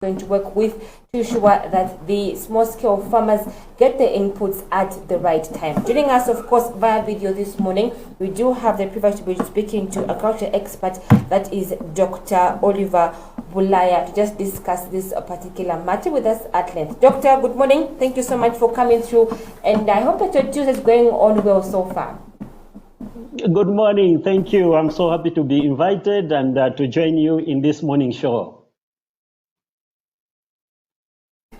going to work with to ensure that the small-scale farmers get the inputs at the right time. Joining us, of course, via video this morning, we do have the privilege to be speaking to a culture expert, that is Dr. Oliver Bulaya, to just discuss this particular matter with us at length. Doctor, good morning. Thank you so much for coming through, and I hope that your Tuesday is going on well so far. Good morning. Thank you. I'm so happy to be invited and to join you in this morning show.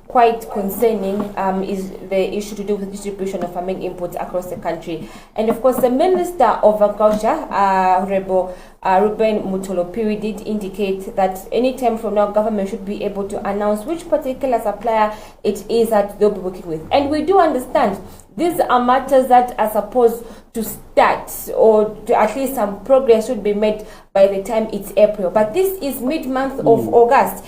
Quite concerning is the issue to do with distribution of farming inputs across the country. And of course, the Minister of Agriculture, Honorable Ruben Mutolopiri, did indicate that any time from now, government should be able to announce which particular supplier it is that they'll be working with. And we do understand these are matters that are supposed to start, or to at least some progress should be made by the time it's April. But this is mid-month of August.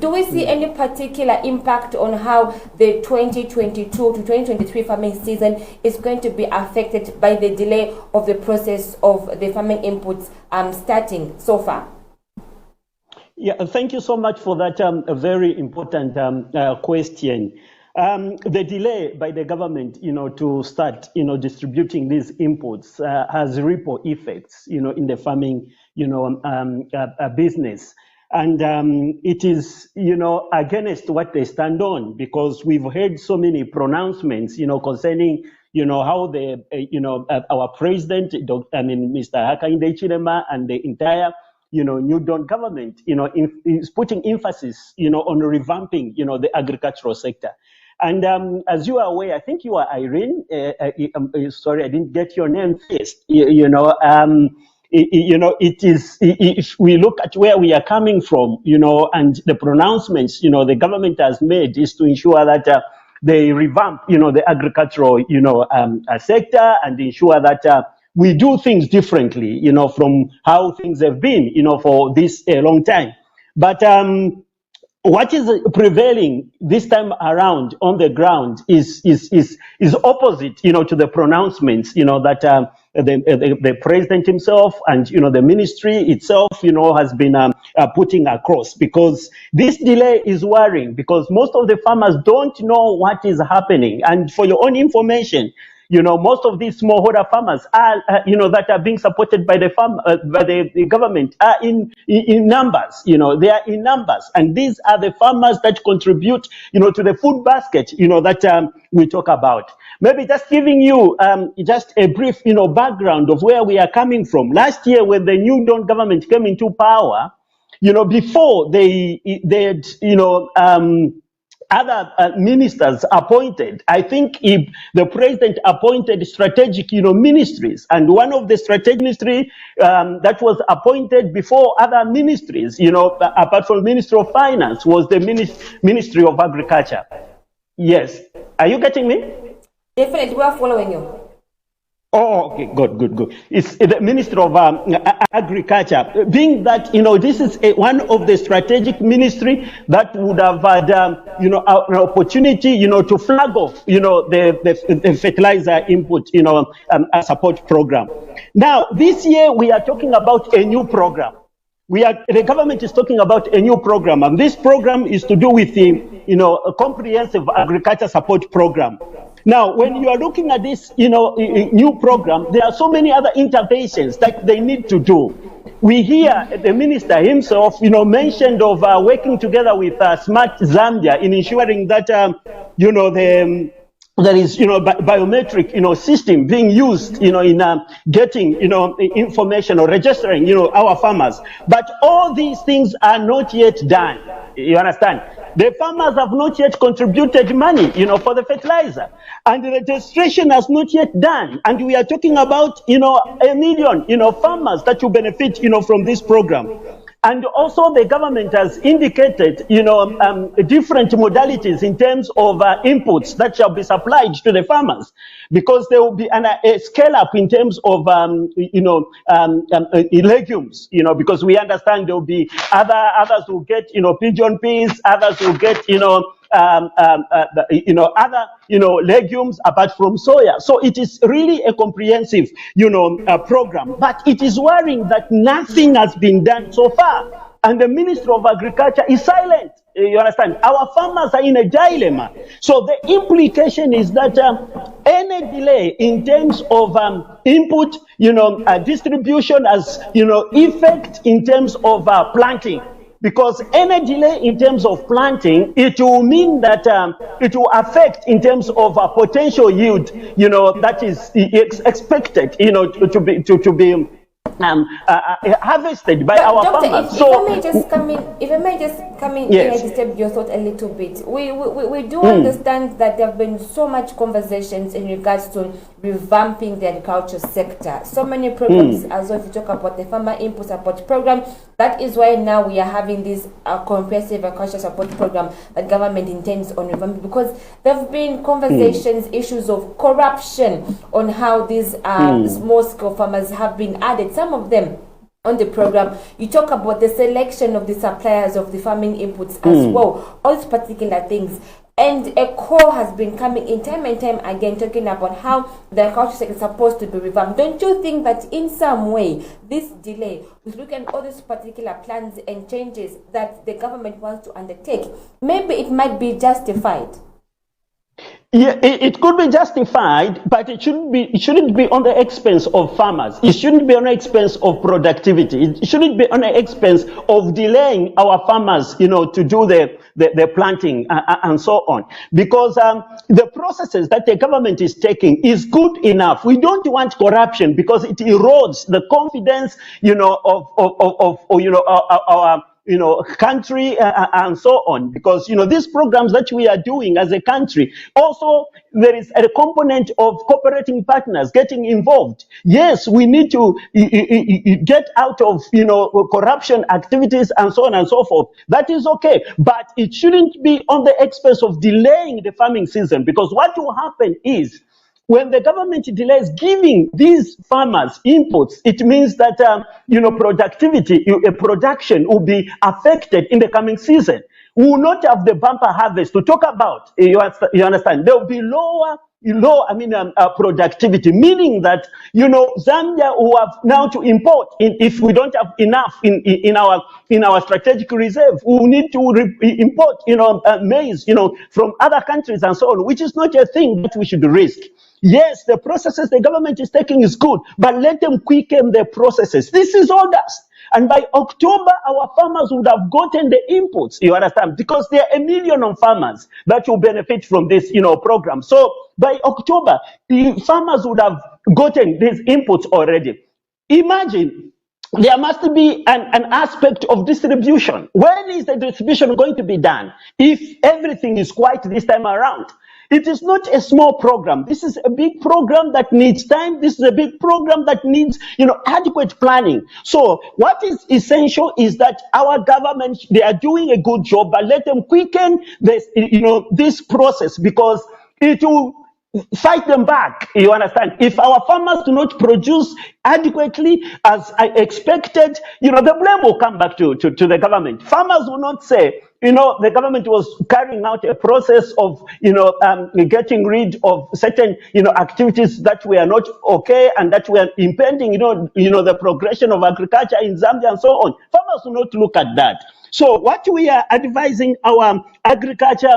Do we see any particular impact on how the 2022 to 2023 farming season is going to be affected by the delay of the process of the farming inputs starting so far? Yeah, thank you so much for that very important question. The delay by the government, to start, distributing these inputs has ripple effects, in the farming, business. And it is, against what they stand on, because we've heard so many pronouncements, concerning, how the, our president, Mr. Hakainde Hichilema, and the entire, New Dawn government, is putting emphasis, on revamping, the agricultural sector. And as you are aware, I think you are Irene. Sorry, I didn't get your name first. It is, if we look at where we are coming from, and the pronouncements, the government has made, is to ensure that they revamp, the agricultural, sector, and ensure that we do things differently, from how things have been, for this a long time. But what is prevailing this time around on the ground is opposite, to the pronouncements, that the president himself and, the ministry itself, has been putting across. Because this delay is worrying, because most of the farmers don't know what is happening. And for your own information, most of these smallholder farmers are, that are being supported by the by the government are in numbers. They are in numbers, and these are the farmers that contribute, to the food basket, that we talk about. Maybe just giving you just a brief, background of where we are coming from. Last year, when the New Dawn government came into power, before they had, other ministers appointed. I think if the president appointed strategic, ministries, and one of the strategic ministry that was appointed before other ministries, apart from Ministry of Finance, was the Ministry of Agriculture. Yes. Are you getting me? Definitely, we are following you. Oh, okay, good. It's the Ministry of Agriculture. Being that, this is one of the strategic ministry that would have had, an opportunity, to flag off, the fertilizer input, support program. Now, this year we are talking about a new program. The government is talking about a new program, and this program is to do with the, a comprehensive agriculture support program. Now, when you are looking at this, new program, there are so many other interventions that they need to do. We hear the minister himself, mentioned of working together with Smart Zambia in ensuring that, there is, biometric, system being used, in getting, information or registering, our farmers. But all these things are not yet done. You understand? The farmers have not yet contributed money, for the fertilizer. And the registration has not yet done. And we are talking about, 1 million, farmers that will benefit, from this program. And also the government has indicated, different modalities in terms of inputs that shall be supplied to the farmers, because there will be a scale up in terms of, legumes, because we understand there will be others will get, pigeon peas, others will get, other, legumes apart from soya. So it is really a comprehensive, program. But it is worrying that nothing has been done so far. and the Ministry of Agriculture is silent. You understand? Our farmers are in a dilemma. So the implication is that any delay in terms of input, distribution has, effect in terms of planting. Because any delay in terms of planting, it will mean that it will affect in terms of potential yield, that is expected, to be harvested by our Doctor, farmers. if I may just come in, yes. and disturb your thought a little bit. We do understand that there have been so much conversations in regards to revamping the agriculture sector. So many programs, as well, if you talk about the farmer input support program, that is why now we are having this comprehensive agriculture support program that government intends on revamping, because there have been conversations, issues of corruption on how these small-scale farmers have been added. Some of them on the program, you talk about the selection of the suppliers of the farming inputs as well, all these particular things. And a call has been coming in time and time again, talking about how the agriculture sector is supposed to be revamped. Don't you think that in some way this delay, with looking at all these particular plans and changes that the government wants to undertake, maybe it might be justified? Yeah, it could be justified, but it shouldn't be on the expense of farmers. It shouldn't be on the expense of productivity. It shouldn't be on the expense of delaying our farmers, to do the planting and so on. Because the processes that the government is taking is good enough. We don't want corruption because it erodes the confidence, of our country and so on. Because, these programs that we are doing as a country, also there is a component of cooperating partners getting involved. Yes, we need to get out of, corruption activities and so on and so forth. That is okay. But it shouldn't be on the expense of delaying the farming season, because what will happen is, when the government delays giving these farmers inputs, it means that productivity, production will be affected in the coming season. We will not have the bumper harvest to talk about. You understand? There will be low productivity, meaning that Zambia will have now to import. If we don't have enough in our strategic reserve, we will need to import maize from other countries and so on, which is not a thing that we should risk. Yes, the processes the government is taking is good, but let them quicken the processes. This is August. And by October, our farmers would have gotten the inputs, you understand, because there are 1 million of farmers that will benefit from this, program. So by October, the farmers would have gotten these inputs already. Imagine, there must be an aspect of distribution. When is the distribution going to be done if everything is quiet this time around? It is not a small program. This is a big program that needs time. This is a big program that needs, adequate planning. So what is essential is that our government, they are doing a good job, but let them quicken this, this process, because it will fight them back. You understand? If our farmers do not produce adequately as I expected, the blame will come back to the government. Farmers will not say, the government was carrying out a process of, getting rid of certain, activities that were not okay and that were impeding, the progression of agriculture in Zambia and so on. Farmers will not look at that. So what we are advising our agriculture,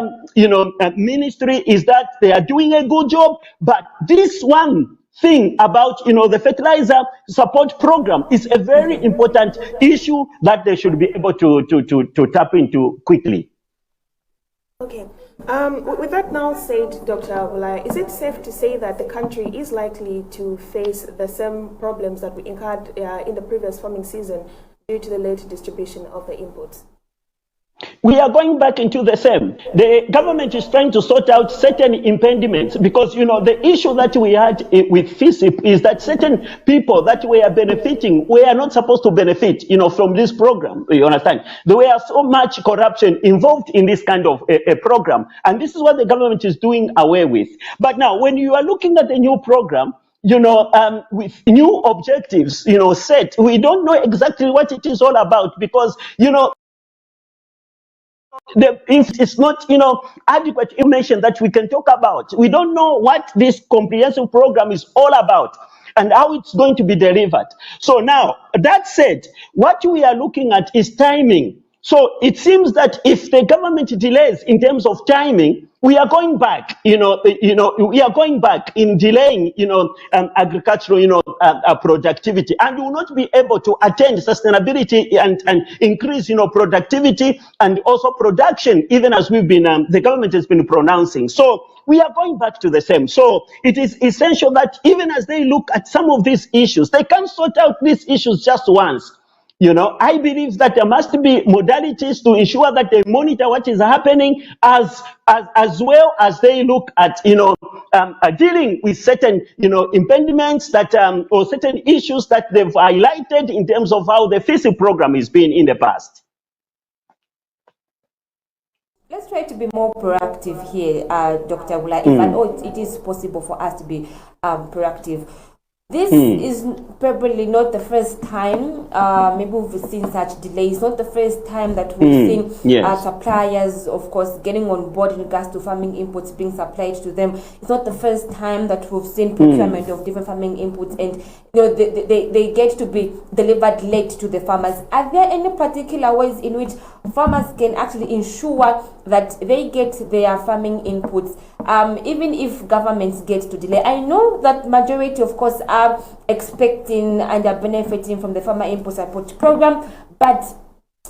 ministry is that they are doing a good job, but this one thing about, the fertilizer support program is a very important issue that they should be able to tap into quickly. Okay. With that now said, Dr. Oliver, is it safe to say that the country is likely to face the same problems that we incurred in the previous farming season due to the late distribution of the inputs? We are going back into the same. The government is trying to sort out certain impediments because, the issue that we had with FISIP is that certain people that were benefiting were not supposed to benefit, from this program. You understand? There were so much corruption involved in this kind of a program. And this is what the government is doing away with. But now, when you are looking at the new program, with new objectives, set, we don't know exactly what it is all about because, if it's not, adequate information that we can talk about. We don't know what this comprehensive program is all about. and how it's going to be delivered. So now, that said, what we are looking at is timing. So it seems that if the government delays in terms of timing, we are going back, we are going back in delaying, agricultural, productivity, and we will not be able to attain sustainability and increase, productivity and also production, even as we've been, the government has been pronouncing. So we are going back to the same. So it is essential that even as they look at some of these issues, they can sort out these issues just once. I believe that there must be modalities to ensure that they monitor what is happening as well as they look at, dealing with certain, impediments that, or certain issues that they've highlighted in terms of how the FISI program is being in the past. Let's try to be more proactive here, Dr. Wula, if I know it is possible for us to be proactive. This is probably not the first time, maybe we've seen such delays, not the first time that we've seen suppliers, of course, getting on board in regards to farming inputs being supplied to them. It's not the first time that we've seen procurement of different farming inputs and they get to be delivered late to the farmers. Are there any particular ways in which farmers can actually ensure that they get their farming inputs, even if governments get to delay? I know that majority, of course, are expecting and are benefiting from the farmer input support program, but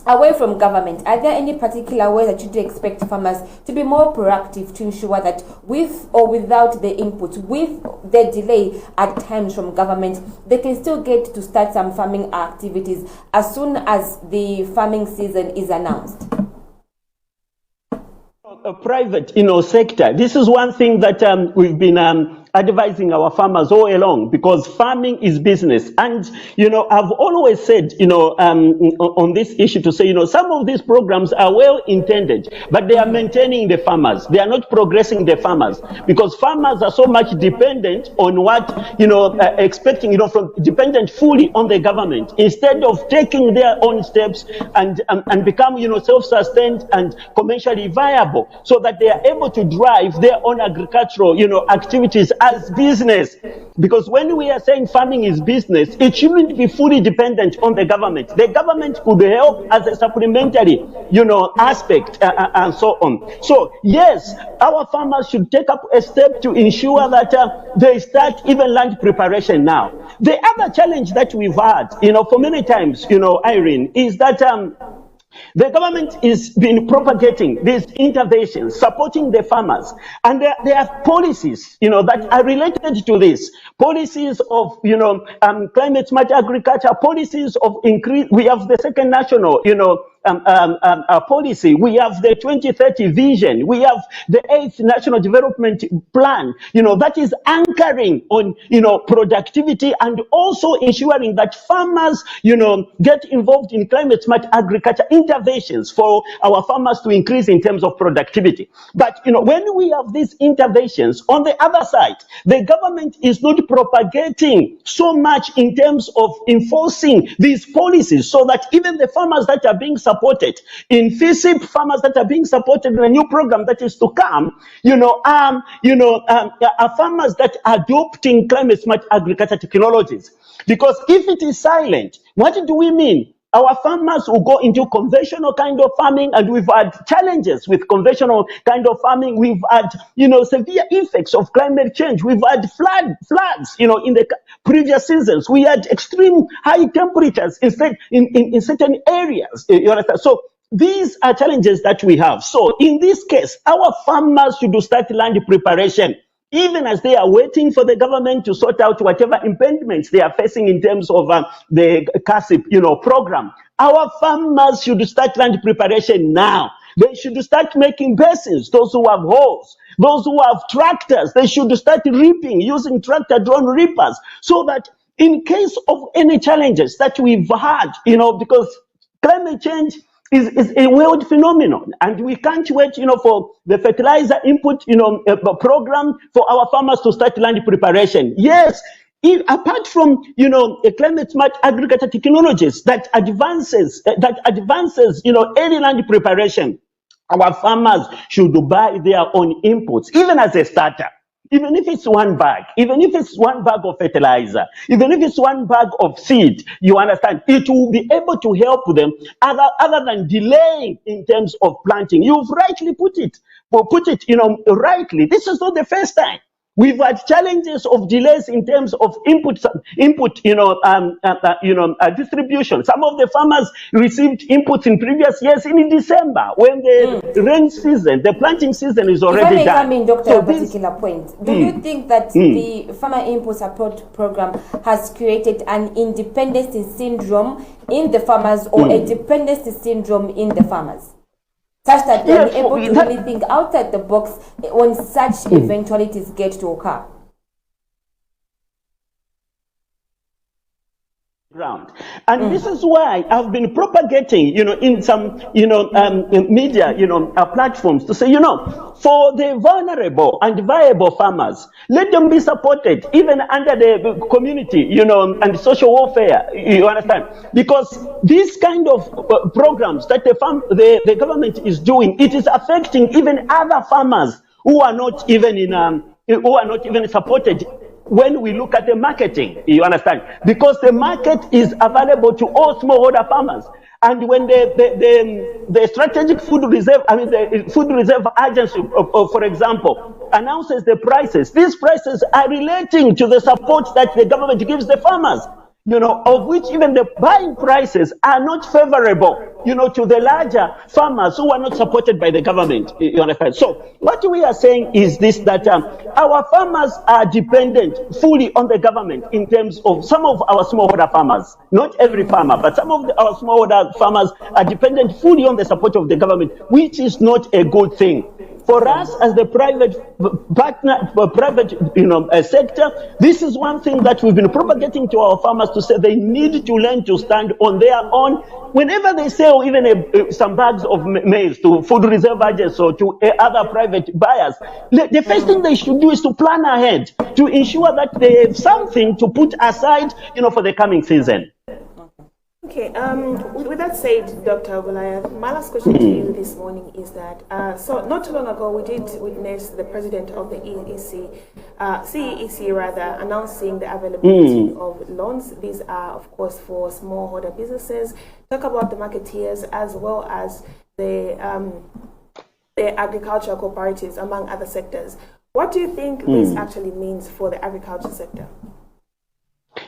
away from government, are there any particular ways that you do expect farmers to be more proactive to ensure that with or without the input, with the delay at times from government, they can still get to start some farming activities as soon as the farming season is announced? A private, sector. This is one thing that we've been advising our farmers all along, because farming is business. And, I've always said, on this issue to say, some of these programs are well intended, but they are maintaining the farmers. They are not progressing the farmers, because farmers are so much dependent on what, expecting, dependent fully on the government, instead of taking their own steps and become, self-sustained and commercially viable, so that they are able to drive their own agricultural, activities as business. Because when we are saying farming is business, it shouldn't be fully dependent on the government. The government could help as a supplementary, aspect and so on. So yes, our farmers should take up a step to ensure that they start even land preparation now. The other challenge that we've had, for many times, Irene, is that the government is been propagating these interventions, supporting the farmers, and there are policies, that are related to this. Policies of, climate smart agriculture, policies of increase. We have the second national, policy. We have the 2030 vision. We have the 8th National Development Plan, that is anchoring on, productivity and also ensuring that farmers, get involved in climate smart agriculture interventions for our farmers to increase in terms of productivity. But, when we have these interventions, on the other side, the government is not propagating so much in terms of enforcing these policies, so that even the farmers that are being supported in FISIP, farmers that are being supported in a new program that is to come, are farmers that are adopting climate smart agriculture technologies. Because if it is silent, what do we mean? Our farmers will go into conventional kind of farming, and we've had challenges with conventional kind of farming. We've had, severe effects of climate change. We've had floods, in the previous seasons. We had extreme high temperatures in certain areas. You understand? So these are challenges that we have. So in this case, our farmers should start land preparation, even as they are waiting for the government to sort out whatever impediments they are facing in terms of the CASIP, program. Our farmers should start land preparation now. They should start making basins. Those who have hoes, those who have tractors, they should start reaping using tractor drone reapers, so that in case of any challenges that we've had, because climate change is a world phenomenon, and we can't wait, for the fertilizer input, program for our farmers to start land preparation. Yes, apart from, climate smart agriculture technologies that advances, early land preparation, our farmers should buy their own inputs, even as a starter. even if it's one bag, even if it's one bag of fertilizer, even if it's one bag of seed, you understand, it will be able to help them other than delaying in terms of planting. You've rightly put it, rightly. This is not the first time. We've had challenges of delays in terms of input, distribution. Some of the farmers received inputs in previous years in December when the rain season, the planting season is already if I may done. come in, Doctor, a particular point. Do you think that the Farmer Input Support Program has created an independency syndrome in the farmers or a dependency syndrome in the farmers? Such that they're able to really think outside the box when such eventualities get to occur. Ground. And this is why I've been propagating, in some, media, platforms to say, for the vulnerable and viable farmers, let them be supported even under the community, and social welfare, you understand? Because these kind of programs that the government is doing, it is affecting even other farmers who are not even supported. When we look at the marketing, you understand, because the market is available to all smallholder farmers. And when the strategic food reserve, the food reserve agency, for example, announces the prices, these prices are relating to the support that the government gives the farmers, of which even the buying prices are not favorable, to the larger farmers who are not supported by the government. You understand? So what we are saying is this, that our farmers are dependent fully on the government in terms of some of our smallholder farmers. Not every farmer, but some of our smallholder farmers are dependent fully on the support of the government, which is not a good thing. For us as the private sector, this is one thing that we've been propagating to our farmers, to say they need to learn to stand on their own. Whenever they sell even some bags of maize to food reserve agents or to other private buyers, the first thing they should do is to plan ahead, to ensure that they have something to put aside, for the coming season. Okay, with that said, Dr. Oliver, my last question to you this morning is that, so not too long ago, we did witness the president of the CEC rather, announcing the availability of loans. These are, of course, for smallholder businesses. Talk about the marketeers as well as the agricultural cooperatives, among other sectors. What do you think this actually means for the agriculture sector?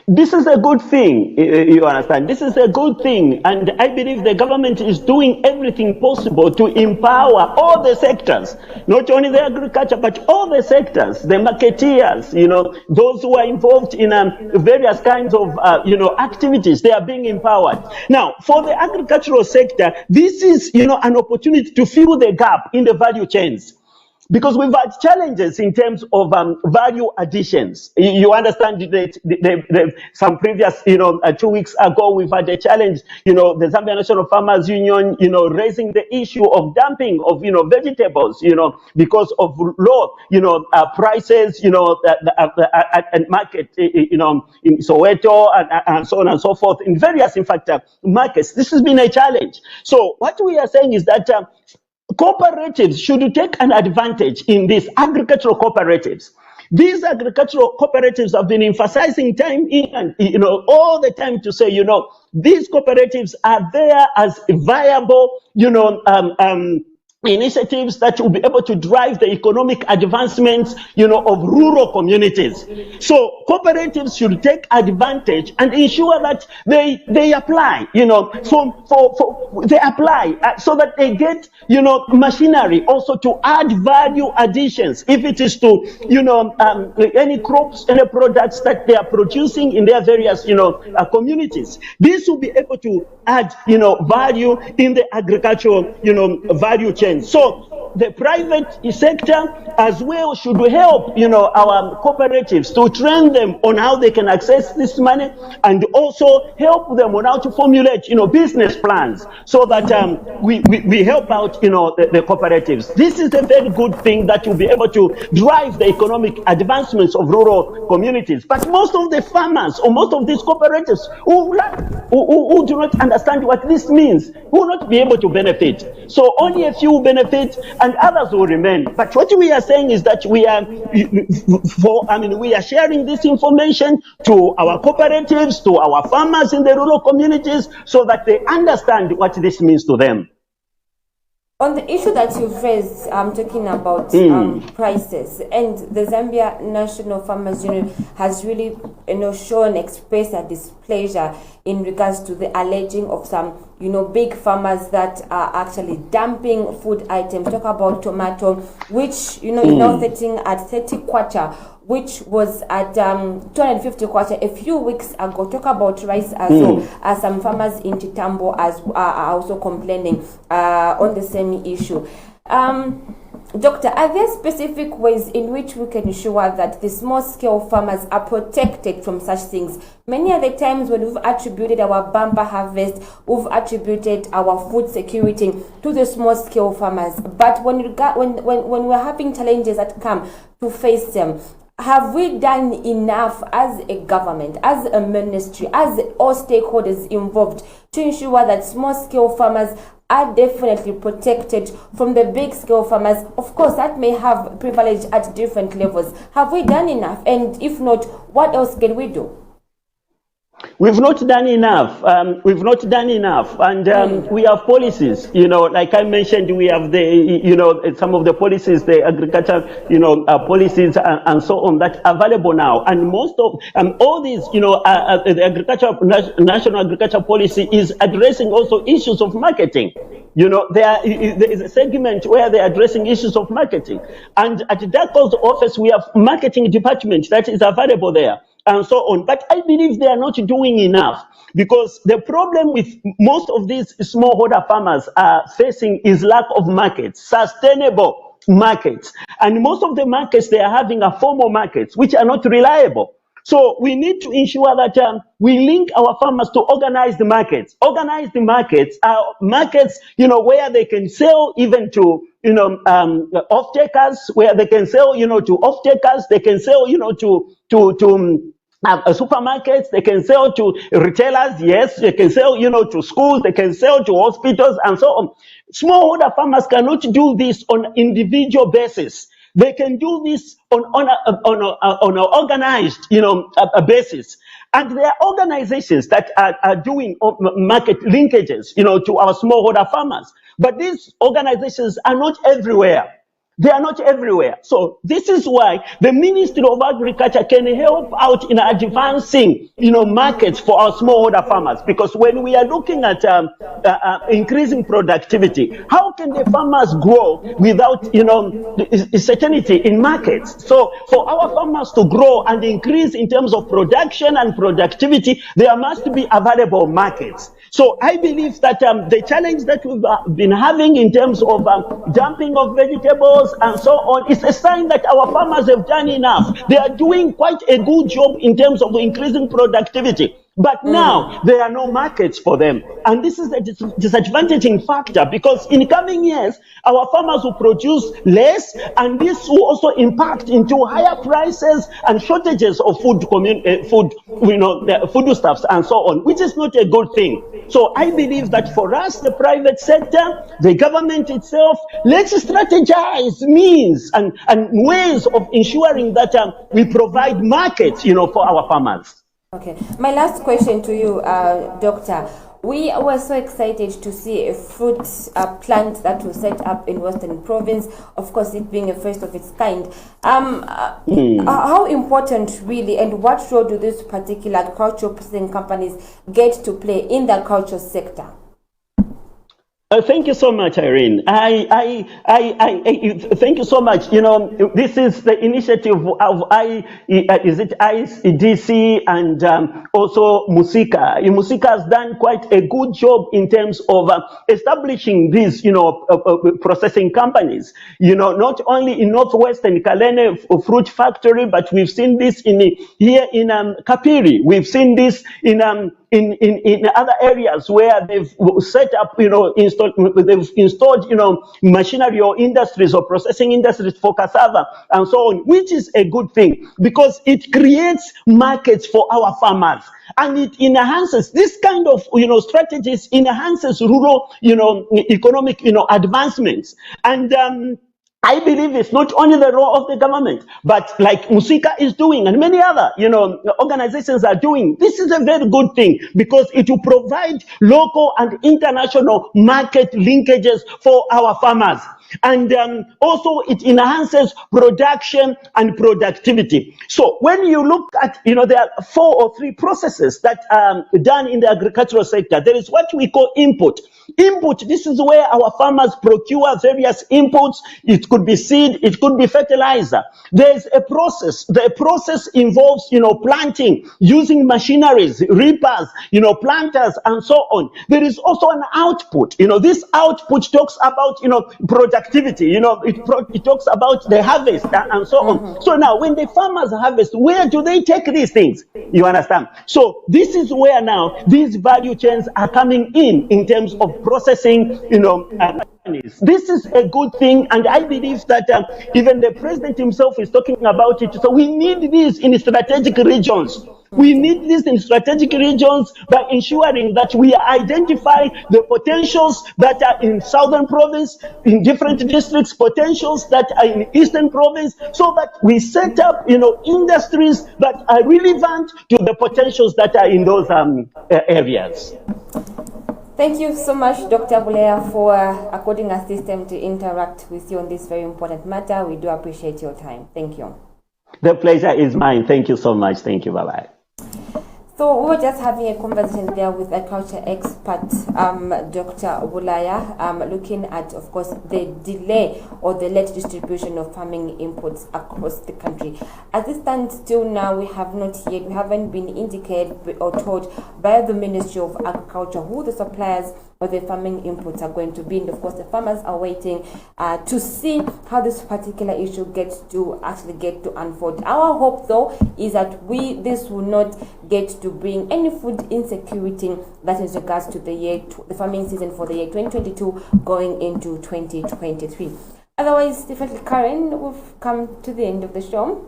This is a good thing, you understand. This is a good thing, and I believe the government is doing everything possible to empower all the sectors, not only the agriculture, but all the sectors, the marketeers, those who are involved in various kinds of, activities. They are being empowered. Now, for the agricultural sector, this is, an opportunity to fill the gap in the value chains. Because we've had challenges in terms of value additions. You understand that some previous, 2 weeks ago, we've had a challenge, the Zambia National Farmers Union, raising the issue of dumping of, vegetables, because of low, prices, at market, in Soweto and so on and so forth, in various, in fact, markets. This has been a challenge. So what we are saying is that cooperatives should take an advantage in these agricultural cooperatives. These agricultural cooperatives have been emphasizing time in and, all the time to say, these cooperatives are there as viable, initiatives that will be able to drive the economic advancements, of rural communities. So cooperatives should take advantage and ensure that they apply, they apply so that they get, machinery also to add value additions. If it is to, any crops, any products that they are producing in their various, communities, this will be able to add, value in the agricultural, value chain. So the private sector as well should help, our cooperatives to train them on how they can access this money, and also help them on how to formulate, business plans, so that we help out, the cooperatives. This is a very good thing that will be able to drive the economic advancements of rural communities. But most of the farmers or most of these cooperatives who do not understand what this means will not be able to benefit. So only a few benefit, and others will remain. But what we are saying is that we are sharing this information to our cooperatives, to our farmers in the rural communities, so that they understand what this means to them. On the issue that you've raised, I'm talking about prices, and the Zambia National Farmers Union has really, shown, expressed their displeasure in regards to the alleging of some, big farmers that are actually dumping food items. Talk about tomato, which, is now sitting at 30 kwacha, which was at 250 kwacha a few weeks ago. Talk about rice as well. Some farmers in Chitambo are also complaining on the same issue. Doctor, are there specific ways in which we can ensure that the small-scale farmers are protected from such things? Many of the times when we've attributed our bumper harvest, we've attributed our food security to the small-scale farmers. But when we're having challenges that come to face them, have we done enough as a government, as a ministry, as all stakeholders involved to ensure that small-scale farmers are definitely protected from the big-scale farmers? Of course, that may have privilege at different levels. Have we done enough? And if not, what else can we do? We've not done enough. And we have policies, like I mentioned, we have some of the policies, the agriculture, policies and so on that are available now. And most of all these, the national agriculture policy is addressing also issues of marketing. There is a segment where they're addressing issues of marketing. And at DACO's office, we have marketing department that is available there, and so on. But I believe they are not doing enough, because the problem with most of these smallholder farmers are facing is lack of markets, sustainable markets. And most of the markets they are having are formal markets, which are not reliable. So we need to ensure that we link our farmers to organized markets. Organized markets are markets, where they can sell even to, off-takers, where they can sell, to off-takers, they can sell, to supermarkets, they can sell to retailers, yes, they can sell, to schools, they can sell to hospitals, and so on. Smallholder farmers cannot do this on an individual basis. They can do this on an organized, basis. And there are organizations that are doing market linkages, to our smallholder farmers. But these organizations are not everywhere. They are not everywhere. So this is why the Ministry of Agriculture can help out in advancing, markets for our smallholder farmers. Because when we are looking at increasing productivity, how can the farmers grow without, certainty in markets? So for our farmers to grow and increase in terms of production and productivity, there must be available markets. So I believe that the challenge that we've been having in terms of dumping of vegetables and so on is a sign that our farmers have done enough. They are doing quite a good job in terms of increasing productivity. But now there are no markets for them. And this is a disadvantaging factor, because in coming years, our farmers will produce less, and this will also impact into higher prices and shortages of foodstuffs and so on, which is not a good thing. So I believe that for us, the private sector, the government itself, let's strategize means and ways of ensuring that we provide markets, for our farmers. Okay. My last question to you, Doctor. We were so excited to see a fruit plant that was set up in Western Province, of course it being a first of its kind. How important really, and what role do these particular agricultural processing companies get to play in the agricultural sector? Thank you so much, Irene. I thank you so much. This is the initiative of ICDC and also Musika. Musika has done quite a good job in terms of establishing these, processing companies. Not only in Northwestern Kalene fruit factory, but we've seen this here in Kapiri. We've seen this in in other areas where they've set up, they've installed, machinery or industries or processing industries for cassava and so on, which is a good thing because it creates markets for our farmers. And it enhances this kind of, strategies, enhances rural, economic, advancements. And I believe it's not only the role of the government, but like Musika is doing and many other, organizations are doing. This is a very good thing because it will provide local and international market linkages for our farmers. And also it enhances production and productivity. So when you look at, there are 4 or 3 processes that are done in the agricultural sector. There is what we call input. Input, this is where our farmers procure various inputs. It could be seed, it could be fertilizer. There's a process. The process involves, planting, using machineries, reapers, planters, and so on. There is also an output. This output talks about, productivity. It talks about the harvest and so on. So now, when the farmers harvest, where do they take these things? You understand? So this is where now these value chains are coming in terms of processing, this is a good thing, and I believe that even the president himself is talking about it. So we need this in strategic regions. We need this in strategic regions by ensuring that we identify the potentials that are in Southern Province, in different districts, potentials that are in Eastern Province, so that we set up, industries that are relevant to the potentials that are in those areas. Thank you so much, Dr. Bulaya, for according us this time to interact with you on this very important matter. We do appreciate your time. Thank you. The pleasure is mine. Thank you so much. Thank you. Bye-bye. So we were just having a conversation there with a culture expert, Dr. Bulaya, looking at, of course, the delay or the late distribution of farming inputs across the country. As it stands still now, we haven't been indicated or told by the Ministry of Agriculture who the suppliers of the farming inputs are going to be. And of course, the farmers are waiting to see how this particular issue gets to unfold. Our hope, though, is that this will not get to bring any food insecurity that is regards to the farming season for the year 2022 going into 2023. Otherwise, definitely, Karen, we've come to the end of the show.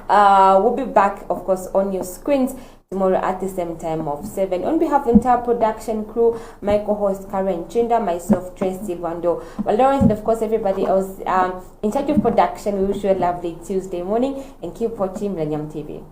We'll be back, of course, on your screens tomorrow at the same time of 7. On behalf of the entire production crew, my co-host Karen Chinda, myself Tracy Wando, Lawrence, and of course everybody else in charge of production, we wish you a lovely Tuesday morning and keep watching Millennium TV.